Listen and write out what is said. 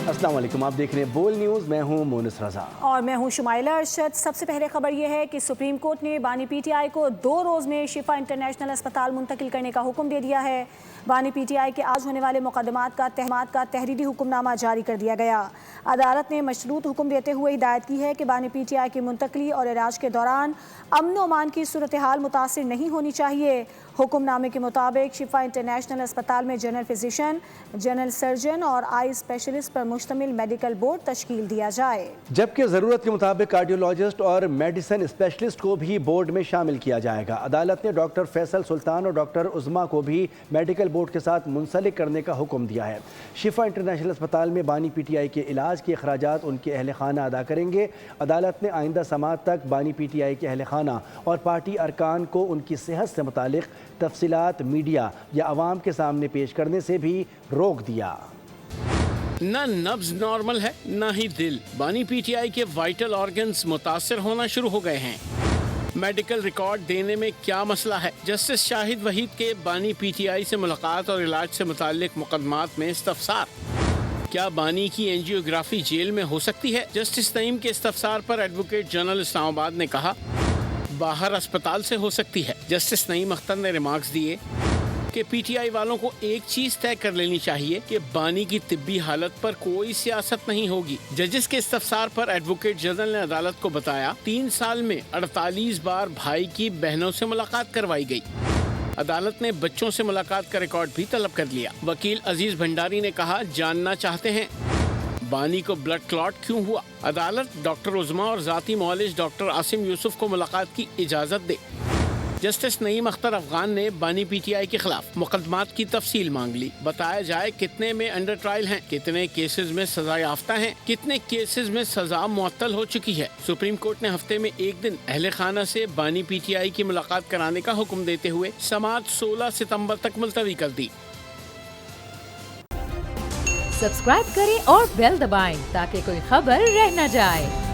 अस्सलाम वालेकुम, आप देख रहे हैं बोल न्यूज़। मैं हूं मोनिस रजा और मैं हूं शुमाइला अरशद। सबसे पहले खबर यह है कि सुप्रीम कोर्ट ने बानी पीटीआई को 2 रोज़ में शिफा इंटरनेशनल अस्पताल मुंतकिल करने का हुक्म दे दिया है। बानी पीटीआई के आज होने वाले मुकदमात का तहरीरी हुक्मनामा जारी कर दिया गया। अदालत ने मशरूत हुक्म देते हुए हिदायत की है कि बानी पीटीआई की मुंतकली और इलाज के दौरान अमन व अमान की सूरत हाल मुतासिर नहीं होनी चाहिए। हुक्मनामे के मुताबिक शिफा इंटरनेशनल अस्पताल में जनरल फिजिशियन, जनरल सर्जन और आई स्पेशलिस्ट पर मुश्तमिल मेडिकल बोर्ड तश्कील दिया जाए, जबकि ज़रूरत के मुताबिक कार्डियोलॉजिस्ट और मेडिसिन स्पेशलिस्ट को भी बोर्ड में शामिल किया जाएगा। अदालत ने डॉक्टर फैसल सुल्तान और डॉक्टर उज़मा को भी मेडिकल बोर्ड के साथ मुंसलिक करने का हुक्म दिया है। शिफा इंटरनेशनल अस्पताल में बानी पीटीआई के इलाज के अखराजात उनके अहल खाना अदा करेंगे। अदालत ने आइंदा समात तक बानी पीटीआई के अहल खाना और पार्टी अरकान को उनकी सेहत से मुतालिक तफसीलात मीडिया या अवाम के सामने पेश करने से भी रोक दिया। न नब्ज नॉर्मल है न ही दिल। बानी पीटीआई के वाइटल ऑर्गन्स मुतासर होना शुरू हो गए हैं। मेडिकल रिकॉर्ड देने में क्या मसला है? जस्टिस शाहिद वहीद के बानी पीटीआई से मुलाकात और इलाज से मुताल्लिक मुकदमात में इस्तफसार। क्या बानी की एंजियोग्राफी जेल में हो सकती है? जस्टिस नईम के इस्तफसार पर एडवोकेट जनरल इस्लामाबाद ने कहा बाहर अस्पताल से हो सकती है। जस्टिस नईम अख्तर ने रिमार्क्स दिए कि पीटीआई वालों को एक चीज तय कर लेनी चाहिए कि बानी की तिब्बी हालत पर कोई सियासत नहीं होगी। जजेस के इस्तफसार पर एडवोकेट जनरल ने अदालत को बताया 3 साल में 48 बार भाई की बहनों से मुलाकात करवाई गई। अदालत ने बच्चों से मुलाकात का रिकॉर्ड भी तलब कर लिया। वकील अजीज भंडारी ने कहा जानना चाहते हैं बानी को ब्लड क्लॉट क्यों हुआ। अदालत डॉक्टर उज़मा और जाती मौलिज डॉक्टर आसिम यूसुफ को मुलाकात की इजाजत दे। जस्टिस नईम अख्तर अफगान ने बानी पीटीआई के खिलाफ मुकदमात की तफसील मांग ली। बताया जाए कितने में अंडर ट्रायल हैं, कितने केसेस में सजा याफ्ता हैं, कितने केसेस में सजा मुअत्तल हो चुकी है। सुप्रीम कोर्ट ने हफ्ते में एक दिन अहले खाना से बानी पीटीआई की मुलाकात कराने का हुक्म देते हुए समाअत 16 सितंबर तक मुलतवी कर दी। सब्सक्राइब करें और बेल दबाएं ताकि कोई खबर रह न जाए।